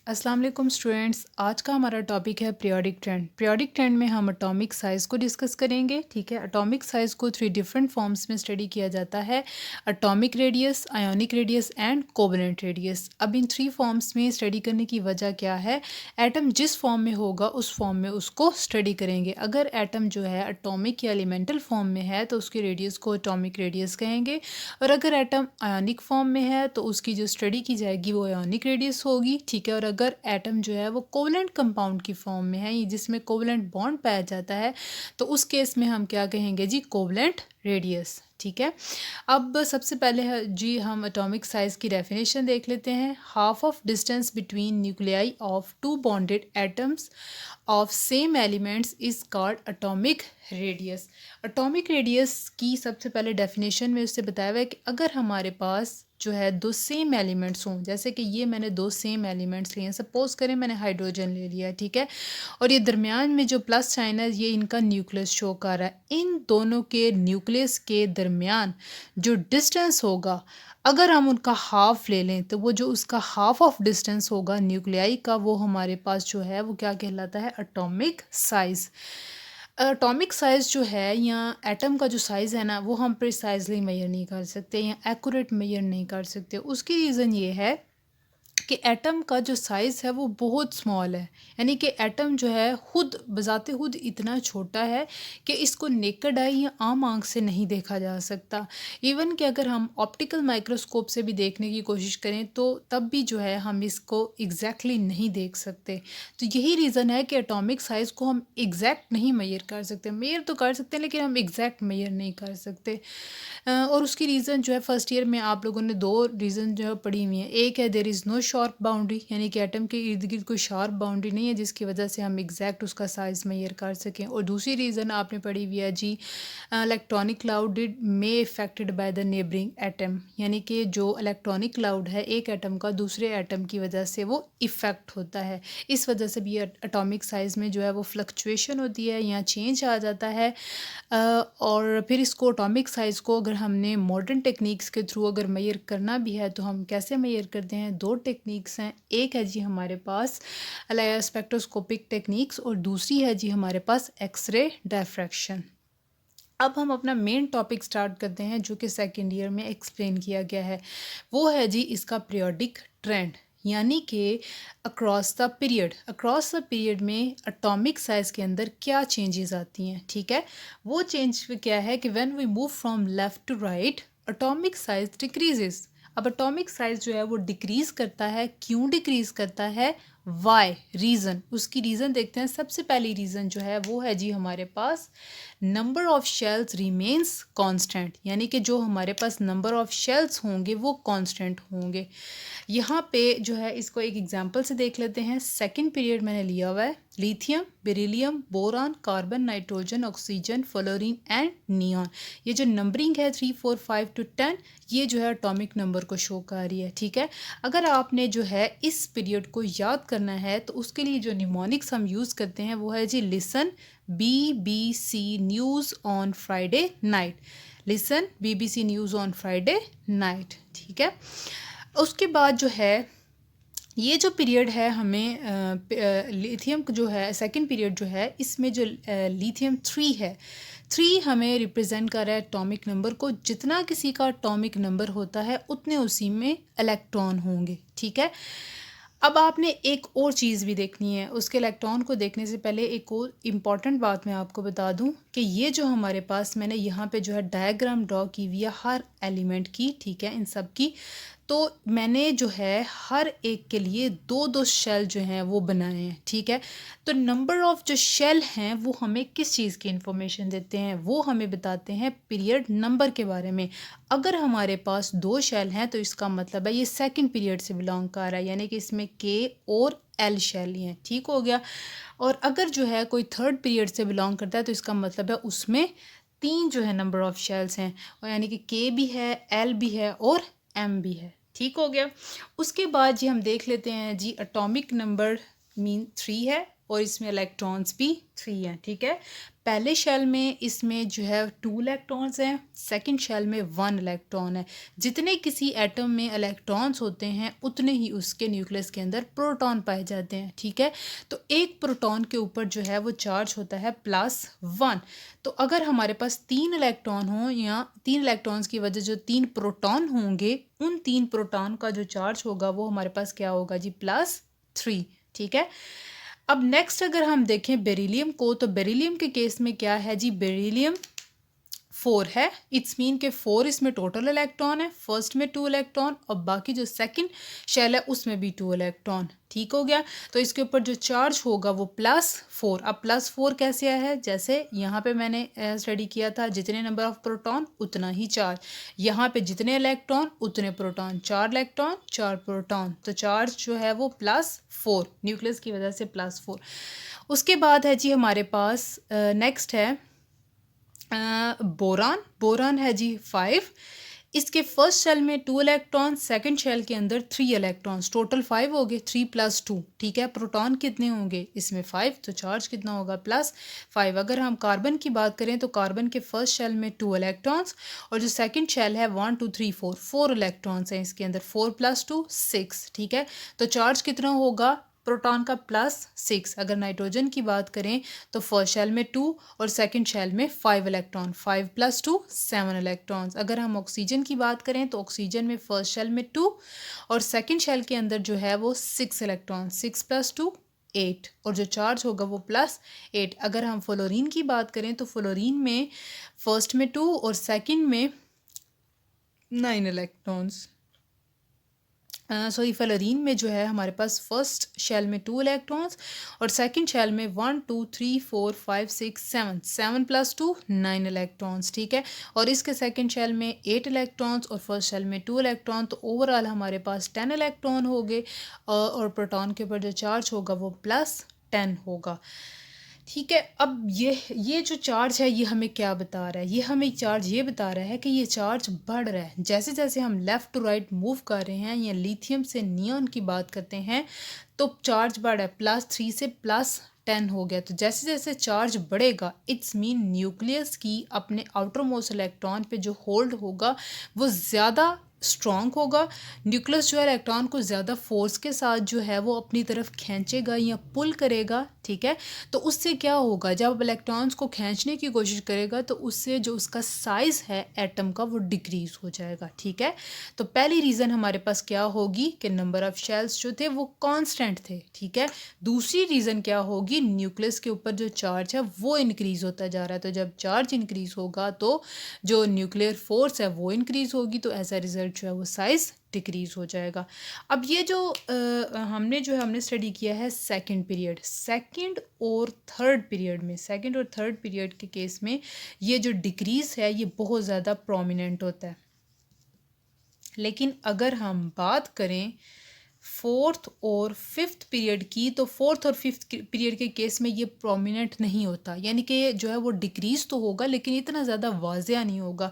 अस्सलाम वालेकुम स्टूडेंट्स। आज का हमारा टॉपिक है पीरियोडिक ट्रेंड। पीरियोडिक ट्रेंड में हम एटॉमिक साइज़ को डिस्कस करेंगे। ठीक है, एटॉमिक साइज़ को 3 डिफरेंट फॉर्म्स में स्टडी किया जाता है। Atomic radius, ionic radius and covalent radius. अब इन 3 फॉर्म्स में स्टडी करने की वजह क्या है? एटम जिस फॉर्म में होगा उस फॉर्म में उसको स्टडी करेंगे। अगर एटम जो है एटॉमिक या एलिमेंटल फॉर्म में है तो उसकी रेडियस को एटॉमिक रेडियस कहेंगे, और अगर एटम आयोनिक फॉर्म में है तो उसकी जो स्टडी की जाएगी वो आयोनिक रेडियस होगी। ठीक है, और अगर एटम जो है वो कोवेलेंट कंपाउंड की फॉर्म में है, जिसमें कोवेलेंट बॉन्ड पाया जाता है, तो उस केस में हम क्या कहेंगे जी? Covalent radius. ठीक है, अब सबसे पहले जी हम एटॉमिक साइज़ की डेफिनेशन देख लेते हैं। Half of distance between nuclei of 2 bonded atoms of same elements is called atomic radius. Atomic radius की सबसे पहले डेफिनेशन में उससे बताया हुआ है कि अगर हमारे पास जो है 2 सेम एलिमेंट्स हों, जैसे कि ये मैंने 2 सेम एलिमेंट्स लिए हैं, सपोज करें मैंने हाइड्रोजन ले लिया है, ठीक है, और ये दरमियान में जो प्लस साइन है ये इनका न्यूक्लियस शो कर रहा है। इन दोनों के न्यूक्लियस के दरमियान जो डिस्टेंस होगा, अगर हम उनका हाफ ले लें तो वो जो उसका हाफ ऑफ डिस्टेंस होगा न्यूक्लियाई का, वो हमारे पास जो है वो क्या कहलाता है? Atomic size. एटॉमिक साइज़ जो है या एटम का जो साइज़ है ना, वो हम प्रिसाइजली मेजर नहीं कर सकते या एक्यूरेट मेजर नहीं कर सकते। उसकी रीज़न ये है कि एटम का जो साइज़ है वो बहुत स्मॉल है, यानी कि एटम जो है खुद बजाते खुद इतना छोटा है कि इसको नेकेड आई या आम आंख से नहीं देखा जा सकता। इवन कि अगर हम ऑप्टिकल माइक्रोस्कोप से भी देखने की कोशिश करें तो तब भी जो है हम इसको एग्जैक्टली नहीं देख सकते। तो यही रीज़न है कि एटॉमिक साइज़ को हम एग्जैक्ट नहीं मेजर कर सकते। मेजर तो कर सकते हैं लेकिन हम एग्जैक्ट मेजर नहीं कर सकते। और उसकी रीज़न जो है फर्स्ट ईयर में आप लोगों ने 2 रीज़न जो है पढ़ी हुई हैं। एक है there is no sharp boundary, यानी कि एटम के इर्द गिर्द कोई शार्प बाउंड्री नहीं है जिसकी वजह से हम एग्जैक्ट उसका साइज़ मेजर कर सकें। और दूसरी रीज़न आपने पढ़ी हुई है जी, electronic cloud may affected by the neighbouring atom, यानी कि जो इलेक्ट्रॉनिक क्लाउड है एक एटम का दूसरे एटम की वजह से वो इफ़ेक्ट होता है। इस वजह से भी एटॉमिक साइज़ में जो है वो फ्लक्चुएशन होती है या चेंज आ जाता है। और फिर इसको एटॉमिक साइज़ को अगर हमने मॉडर्न टेक्निक्स के थ्रू अगर मेजर करना भी है तो हम कैसे मेजर करते हैं? 2 टेक्निक्स हैं। एक है जी हमारे पास स्पेक्ट्रोस्कोपिक टेक्निक्स और दूसरी है जी हमारे पास एक्सरे डायफ्रैक्शन। अब हम अपना मेन टॉपिक स्टार्ट करते हैं जो कि सेकेंड ईयर में एक्सप्लेन किया गया है। वो है जी इसका पीरियोडिक ट्रेंड, यानी कि अक्रॉस द पीरियड में एटॉमिक साइज़ के अंदर क्या चेंजेस आती हैं। ठीक है, वो चेंज क्या है कि when we move from left to right atomic size decreases. अब एटॉमिक साइज़ जो है वो डिक्रीज़ करता है। क्यों डिक्रीज़ करता है? वाई रीज़न, उसकी रीज़न देखते हैं। सबसे पहली रीज़न जो है वो है जी हमारे पास number of shells remains constant, यानी कि जो हमारे पास नंबर ऑफ़ शेल्स होंगे वो कांस्टेंट होंगे। यहाँ पे जो है इसको एक एग्जांपल से देख लेते हैं। सेकंड पीरियड मैंने लिया हुआ है lithium, beryllium, boron, carbon, nitrogen, oxygen, fluorine and neon. ये जो नंबरिंग है 3, 4, 5 to 10, ये जो है एटॉमिक नंबर को शो कर रही है। ठीक है, अगर आपने जो है इस पीरियड को याद करना है तो उसके लिए जो निमोनिक्स हम यूज़ करते हैं वो है जी listen BBC news on Friday night. Listen BBC news on Friday night. ठीक है, उसके बाद जो है ये जो पीरियड है हमें लिथियम जो है सेकंड पीरियड जो है इसमें जो लिथियम 3 है, 3 हमें रिप्रेजेंट कर रहा है एटॉमिक नंबर को। जितना किसी का एटॉमिक नंबर होता है उतने उसी में इलेक्ट्रॉन होंगे। ठीक है, अब आपने एक और चीज़ भी देखनी है। उसके इलेक्ट्रॉन को देखने से पहले एक और इम्पॉर्टेंट बात मैं आपको बता दूं कि ये जो हमारे पास मैंने यहाँ पे जो है डायग्राम ड्रॉ की हुई है हर एलिमेंट की। ठीक है, इन सब की, तो मैंने जो है हर एक के लिए 2-2 शेल जो हैं वो बनाए हैं। ठीक है, तो नंबर ऑफ़ जो शेल हैं वो हमें किस चीज़ की इंफॉर्मेशन देते हैं? वो हमें बताते हैं पीरियड नंबर के बारे में। अगर हमारे पास 2 शेल हैं तो इसका मतलब है ये सेकंड पीरियड से बिलोंग कर रहा है, यानी कि इसमें के और एल शेल ही हैं। ठीक हो गया, और अगर जो है कोई थर्ड पीरियड से बिलोंग करता है तो इसका मतलब है उसमें 3 जो है नंबर ऑफ़ शेल्स हैं, और यानी कि के भी है, एल भी है और एम भी है। ठीक हो गया, उसके बाद जी हम देख लेते हैं जी एटॉमिक नंबर मीन 3 है, और इसमें इलेक्ट्रॉन्स भी 3 हैं, ठीक है। पहले शेल में इसमें जो है 2 इलेक्ट्रॉन्स हैं, सेकंड शेल में 1 इलेक्ट्रॉन है। जितने किसी एटम में इलेक्ट्रॉन्स होते हैं उतने ही उसके न्यूक्लियस के अंदर प्रोटॉन पाए जाते हैं, ठीक है। तो एक प्रोटॉन के ऊपर जो है वो चार्ज होता है +1। तो अगर हमारे पास 3 इलेक्ट्रॉन हो या 3 इलेक्ट्रॉन्स की वजह जो 3 प्रोटॉन होंगे, उन 3 प्रोटॉन का जो चार्ज होगा वो हमारे पास क्या होगा जी, +3, ठीक है। अब नेक्स्ट अगर हम देखें बेरिलियम को, तो बेरिलियम के केस में क्या है जी, बेरिलियम 4 है। इट्स मीन के 4 इसमें टोटल इलेक्ट्रॉन है, फर्स्ट में 2 इलेक्ट्रॉन और बाकी जो सेकंड शेल है उसमें भी 2 इलेक्ट्रॉन, ठीक हो गया। तो इसके ऊपर जो चार्ज होगा वो +4। अब +4 कैसे आया है, जैसे यहाँ पे मैंने स्टडी किया था, जितने नंबर ऑफ प्रोटॉन उतना ही चार्ज, यहाँ पे जितने इलेक्ट्रॉन उतने प्रोटॉन, 4 इलेक्ट्रॉन 4 प्रोटॉन, तो चार्ज जो है वो +4 न्यूक्लियस की वजह से +4। उसके बाद है जी हमारे पास नेक्स्ट है बोरान। बोरान है जी 5। इसके फर्स्ट शेल में 2 इलेक्ट्रॉन, सेकंड शेल के अंदर 3 इलेक्ट्रॉन्स, टोटल 5 हो गए, 3 + 2, ठीक है। प्रोटॉन कितने होंगे इसमें 5, तो चार्ज कितना होगा +5। अगर हम कार्बन की बात करें तो कार्बन के फर्स्ट शेल में 2 इलेक्ट्रॉन्स और जो सेकंड शेल है 1 2 3 4 इलेक्ट्रॉन्स हैं इसके अंदर, 4 + 2 6, ठीक है। तो चार्ज कितना होगा प्रोटॉन का +6। अगर नाइट्रोजन की बात करें तो फर्स्ट शेल में 2 और सेकंड शेल में 5 इलेक्ट्रॉन, 5 + 2 7 इलेक्ट्रॉन्स। अगर हम ऑक्सीजन की बात करें तो ऑक्सीजन में फर्स्ट शेल में 2 और सेकंड शेल के अंदर जो है वो 6 इलेक्ट्रॉन, 6 + 2 8 और जो चार्ज होगा वो +8। अगर हम फ्लोरीन की बात करें तो फ्लोरीन में फर्स्ट में 2 और सेकंड में 9 इलेक्ट्रॉन्स। सॉरी फ्लोरीन में जो है हमारे पास फर्स्ट शेल में 2 इलेक्ट्रॉन्स और सेकंड शेल में 1 2 3 4 5 6 7 7 + 2 9 इलेक्ट्रॉन्स, ठीक है। और इसके सेकंड शेल में 8 इलेक्ट्रॉन्स और फर्स्ट शेल में 2 इलेक्ट्रॉन, तो ओवरऑल हमारे पास 10 इलेक्ट्रॉन हो गए और प्रोटॉन के ऊपर जो चार्ज होगा वो +10 होगा, ठीक है। अब ये जो चार्ज है ये हमें क्या बता रहा है, ये हमें चार्ज ये बता रहा है कि ये चार्ज बढ़ रहा है। जैसे जैसे हम लेफ़्ट टू राइट मूव कर रहे हैं या लिथियम से नियॉन की बात करते हैं तो चार्ज बढ़ रहा है, +3 से +10 हो गया। तो जैसे जैसे चार्ज बढ़ेगा इट्स मीन न्यूक्लियस की अपने आउटर मोस्ट इलेक्ट्रॉन पे जो होल्ड होगा वो ज़्यादा स्ट्रॉन्ग होगा। न्यूक्लियस जो है इलेक्ट्रॉन को ज़्यादा फोर्स के साथ जो है वो अपनी तरफ खींचेगा या पुल करेगा, ठीक है। तो उससे क्या होगा, जब इलेक्ट्रॉन्स को खींचने की कोशिश करेगा तो उससे जो उसका साइज़ है एटम का वो डिक्रीज़ हो जाएगा, ठीक है। तो पहली रीज़न हमारे पास क्या होगी कि नंबर ऑफ़ शेल्स जो थे वो कांस्टेंट थे, ठीक है। दूसरी रीज़न क्या होगी, न्यूक्लियस के ऊपर जो चार्ज है वो इंक्रीज़ होता जा रहा है। तो जब चार्ज इंक्रीज़ होगा तो जो न्यूक्लियर फोर्स है वो इंक्रीज़ होगी, तो एज अ रिज़ल्ट जो है वो साइज़ डिक्रीज़ हो जाएगा। अब ये जो हमने स्टडी किया है सेकंड पीरियड, सेकंड और थर्ड पीरियड में, सेकंड और थर्ड पीरियड के केस में ये जो डिक्रीज़ है ये बहुत ज़्यादा प्रोमिनेंट होता है। लेकिन अगर हम बात करें फोर्थ और फिफ्थ पीरियड की, तो फोर्थ और फिफ्थ पीरियड के केस में ये प्रोमिनेंट नहीं होता, यानी कि जो है वो डिक्रीज़ तो होगा लेकिन इतना ज़्यादा वाज़िया नहीं होगा।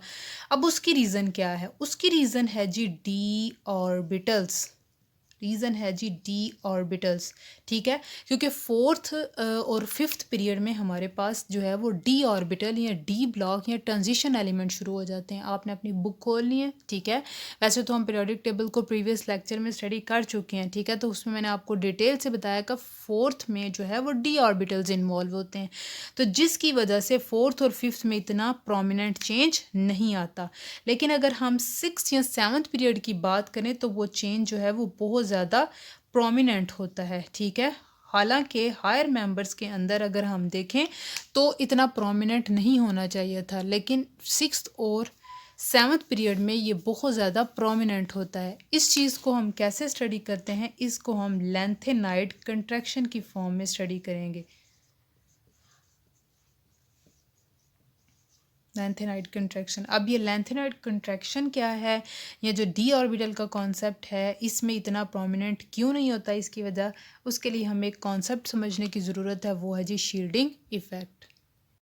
अब उसकी रीज़न क्या है, उसकी रीज़न है जी डी ऑर्बिटल्स, रीज़न है जी डी ऑर्बिटल्स, ठीक है। क्योंकि फोर्थ और फिफ्थ पीरियड में हमारे पास जो है वो डी ऑर्बिटल या डी ब्लॉक या ट्रांजिशन एलिमेंट शुरू हो जाते हैं। आपने अपनी बुक खोलनी है, ठीक है। वैसे तो हम पीरियोडिक टेबल को प्रीवियस लेक्चर में स्टडी कर चुके हैं, ठीक है। तो उसमें मैंने आपको डिटेल से बताया कि फोर्थ में जो है वो डी ऑर्बिटल्स इन्वॉल्व होते हैं, तो जिसकी वजह से फोर्थ और फिफ्थ में इतना प्रोमिनेंट चेंज नहीं आता। लेकिन अगर हम सिक्स या सेवन्थ पीरियड की बात करें तो वो चेंज जो है वो बहुत ज़्यादा प्रोमिनेंट होता है, ठीक है। हालांकि हायर मेंबर्स के अंदर अगर हम देखें तो इतना प्रोमिनेंट नहीं होना चाहिए था, लेकिन सिक्स्थ और सेवन्थ पीरियड में ये बहुत ज़्यादा प्रोमिनेंट होता है। इस चीज़ को हम कैसे स्टडी करते हैं, इसको हम लेंथेनाइड कंट्रैक्शन की फॉर्म में स्टडी करेंगे। लेंथेनाइड कंट्रैक्शन, अब ये लेंथेनाइड कंट्रैक्शन क्या है, ये जो डी ऑर्बिटल का कॉन्सेप्ट है इसमें इतना प्रोमिनेंट क्यों नहीं होता, इसकी वजह उसके लिए हमें एक कॉन्सेप्ट समझने की ज़रूरत है, वो है जी शील्डिंग इफ़ेक्ट।